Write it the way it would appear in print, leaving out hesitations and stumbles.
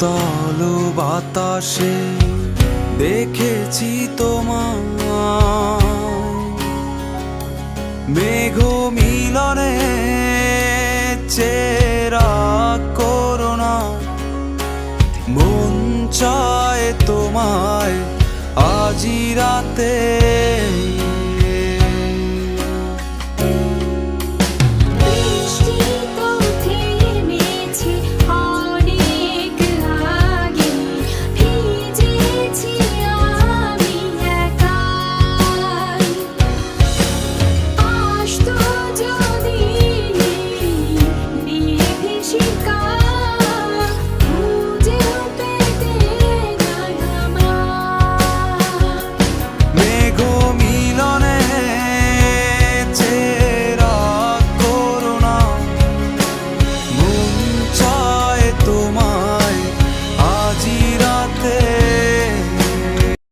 শীতল বাতাসে দেখেছি তোমায়, মেঘ মিলনে চেরা করোনা, মন চায় তোমায় আজি রাতে।